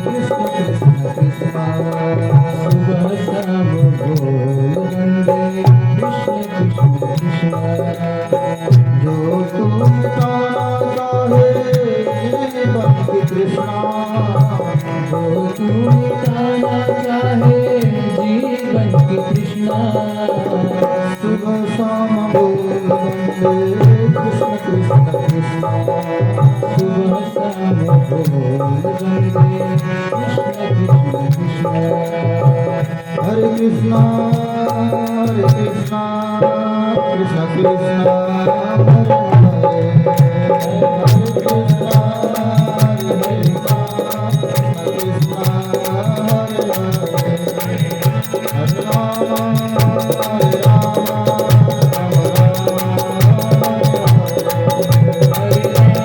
कृष्ण कृष्ण कृष्ण। सुबह शाम बोल बंदे कृष्ण कृष्ण कृष्ण। जो तू मिटाना चाहे जीवन की तृष्णा। जो तू मिटाना चाहे जीवन की तृष्णा। सुबह शाम बोल बंदे कृष्ण कृष्ण कृष्ण। सुबह शाम बोल बंदे कृष्ण कृष्ण कृष्ण। हरे कृष्णा कृष्ण कृष्ण हरे हरे। हरे कृष्णा हरे कृष्ण हरे हरे।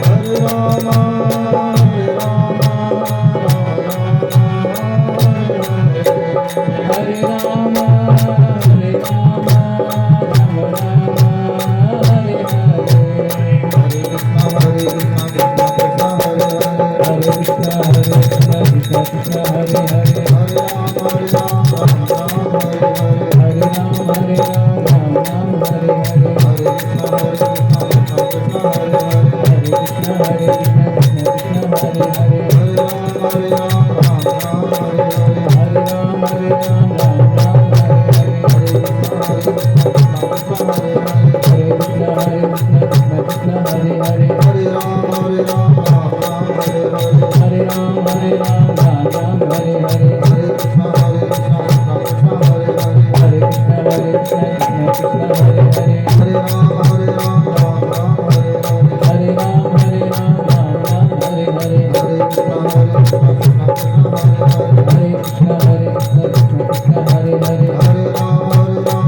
हरे राम हरे राम राम हरे राम हरे राम हरे कृष्णा कृष्ण कृष्ण हरे कृष्ण हरे कृष्ण हरे हरे। हरे राम हरे राम हरे राम राम राम हरे हरे। हरे कृष्ण हरे कृष्ण कृष्ण कृष्ण हरे हरे। हरे राम हरे राम हरे राम राम राम हरे हरे। हरे कृष्ण हरे कृष्ण कृष्ण कृष्ण हरे हरे। हरे राम हरे राम हरे राम राम राम हरे हरे। हरे कृष्ण कृष्ण कृष्ण हरे हरे। हरे राम हरे राम हरे राम राम राम हरे हरे। हरे कृष्ण हरे कृष्ण कृष्ण कृष्ण हरे हरे। हरे राम राम राम हरे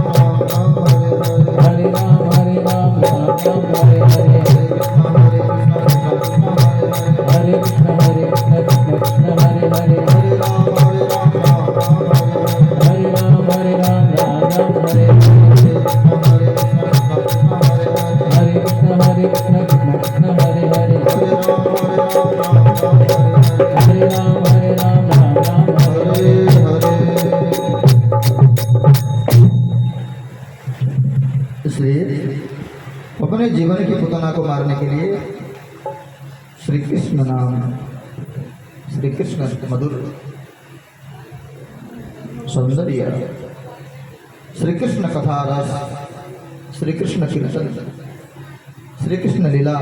हरे। हरे राम राम राम हरे हरे। हरे कृष्ण हरे कृष्ण कृष्ण कृष्ण हरे हरे। हरे राम राम राम हरे हरे। हरे राम राम राम हरे हरे। हरे कृष्ण कृष्ण कृष्ण हरे हरे। हरे राम राम राम हरे हरे। हरे राम राम राम हरे हरे। हरे कृष्ण कृष्ण कृष्ण हरे हरे। हरे राम राम राम हरे हरे। इसलिए अपने जीवन की पुतना को मारने के लिए श्री कृष्ण नाम, श्री कृष्ण मधुर सौंदर्य, श्री कृष्ण कथा रस, श्री कृष्ण कीर्तन, श्री कृष्ण लीला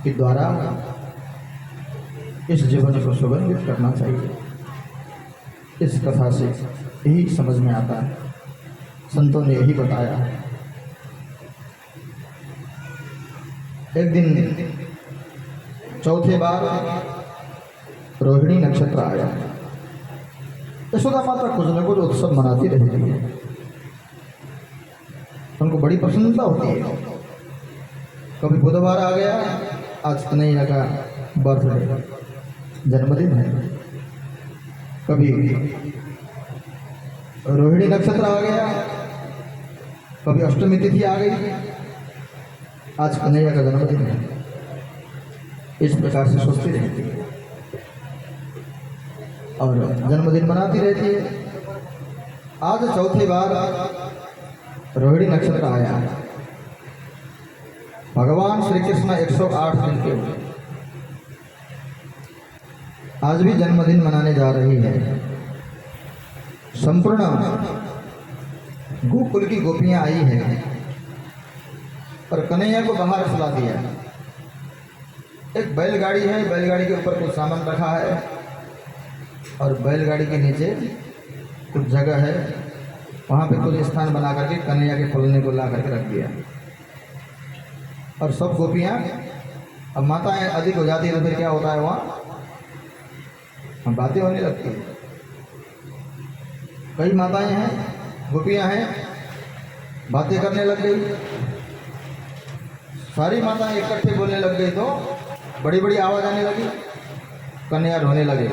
के द्वारा इस जीवन को सुगंधित करना चाहिए। इस कथा से यही समझ में आता है, संतों ने यही बताया है। एक दिन चौथे बार रोहिणी नक्षत्र आया। यशोदा माता कुछ न कुछ उत्सव मनाती रहती है, उनको बड़ी प्रसन्नता होती है। कभी बुधवार आ गया, आज कन्हैया का बर्थडे, जन्मदिन है। कभी रोहिणी नक्षत्र आ गया, कभी अष्टमी तिथि आ गई, आज कन्हैया का जन्मदिन है। इस प्रकार से सोचती रहती है और जन्मदिन मनाती रहती है। आज चौथी बार रोहिणी नक्षत्र आया है। भगवान श्री कृष्ण 108 दिन के हुए, आज भी जन्मदिन मनाने जा रही है। संपूर्ण गोकुल की गोपियां आई हैं और कन्हैया को बाहर सुला दिया। एक बैलगाड़ी है, बैलगाड़ी के ऊपर कुछ सामान रखा है और बैलगाड़ी के नीचे कुछ जगह है, वहाँ पे कुछ स्थान बना करके कन्हैया के फलने को ला करके रख दिया। और सब गोपियाँ, अब माताएं अधिक हो जाती है तो फिर क्या होता है, वहाँ बातें होने लगती है। कई माताएं हैं, गोपियाँ हैं, बातें करने लग गई। सारी माताएं इकट्ठे बोलने लग गई तो बड़ी बड़ी आवाज़ आने लगी, कन्हैया रोने लगे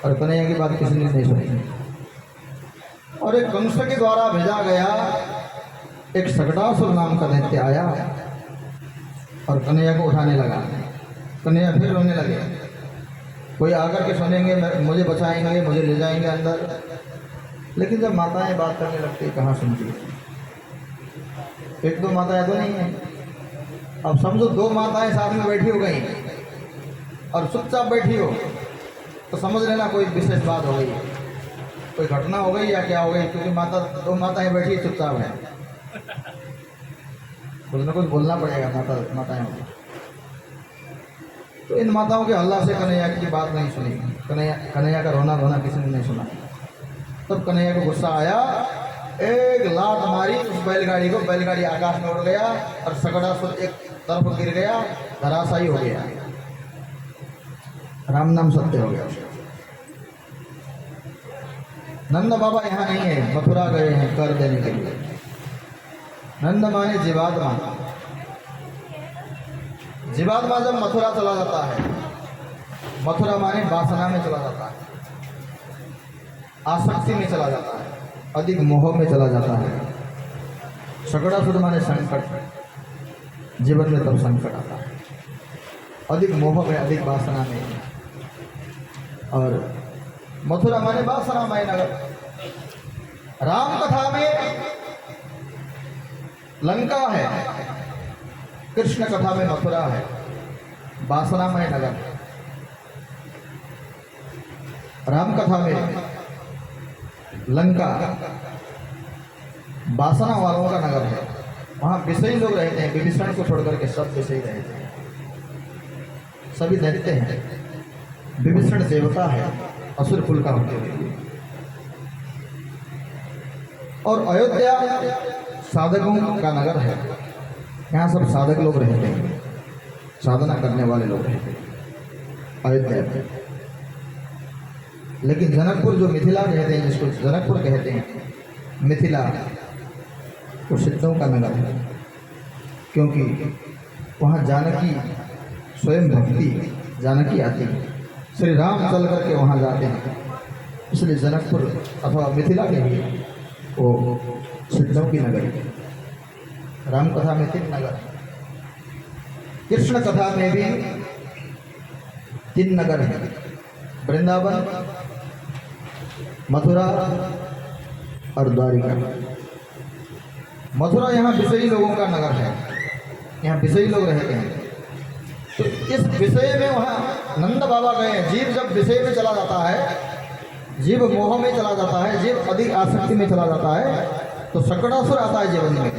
और कन्हैया की बात किसी ने नहीं सुनी। और एक कंस के द्वारा भेजा गया एक सकटासुर नाम का दैत्य आया और कन्हैया को उठाने लगा। कन्हैया फिर रोने लगे। कोई आकर के सुनेंगे, मुझे बचाएंगे, मुझे ले जाएंगे अंदर। लेकिन जब माताएं बात करने लगती कहाँ सुनती है? एक दो माताएं तो नहीं है। अब समझो दो माताएं साथ में बैठी हो गई और चुपचाप बैठी हो तो समझ लेना कोई विशेष बात हो गई, कोई घटना हो गई या क्या हो गई, क्योंकि दो माताएं बैठी चुपचाप है। कुछ ना कुछ बोलना पड़ेगा माताएं। तो इन माताओं के हल्ला से कन्हैया की बात नहीं सुनी। कन्हैया का रोना धोना किसी ने नहीं सुना। तब कन्हैया को गुस्सा आया, एक लात मारी उस बैलगाड़ी को, बैलगाड़ी आकाश में उड़ गया और सकटासुर एक तरफ गिर गया, धराशायी हो गया। राम नाम सत्य हो गया। नंद बाबा यहाँ नहीं है, मथुरा गए हैं कर देने के लिए। नंद माने जीवात्मा। जीवात्मा जब मथुरा चला जाता है, मथुरा माने वासना में चला जाता है, आसक्ति में चला जाता है, अधिक मोह में चला जाता है। सकटासुर माने संकट। जीवन में तब संकट आता है, अधिक मोह में, अधिक वासना में। और मथुरा माने वासनामय नगर। राम कथा में लंका है, कृष्ण कथा में मथुरा है, वासनामय नगर। राम कथा में लंका वासना वालों का नगर है, वहाँ विषयी लोग रहते हैं। विभीषण को छोड़कर के सब विषयी रहते हैं, सभी दैत्य हैं। विभीषण देवता है, असुर कुल का होते हुए। और अयोध्या साधकों का नगर है, यहाँ सब साधक लोग रहते हैं, साधना करने वाले लोग रहते हैं अयोध्या में। लेकिन जनकपुर जो मिथिला कहते हैं, जिसको जनकपुर कहते हैं, मिथिला वो सिद्धों का नगर है, क्योंकि वहाँ जानकी स्वयं भक्ति जानकी आती है। श्री राम चल करके वहाँ जाते हैं, इसलिए जनकपुर अथवा मिथिला के भी वो सिद्धों की नगर है। राम कथा में 3 नगर, कृष्ण कथा में भी 3 नगर हैं, वृंदावन, मथुरा और द्वारिका। मथुरा यहाँ विषयी लोगों का नगर है, यहाँ विषयी लोग रहते हैं। तो इस विषय में वहाँ नंद बाबा गए। जीव जब विषय में चला जाता है, जीव मोह में चला जाता है, जीव अधिक आसक्ति में चला जाता है, तो सकटासुर आता है जीवन में।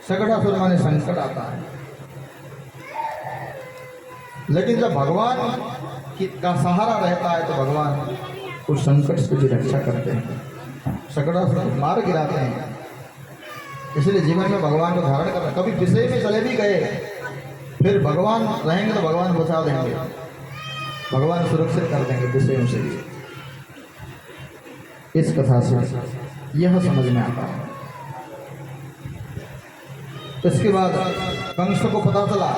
सकटासुर माने संकट आता है। लेकिन जब भगवान का सहारा रहता है तो भगवान उस संकट से भी रक्षा करते हैं, सकटासुर मार गिराते हैं। इसलिए जीवन में भगवान को धारण करना। कभी विषय में चले भी गए, फिर भगवान रहेंगे तो भगवान बचा देंगे, भगवान सुरक्षित कर देंगे विषयों से भी। इस कथा से यह समझ में आता है। इसके बाद कंस को पता चला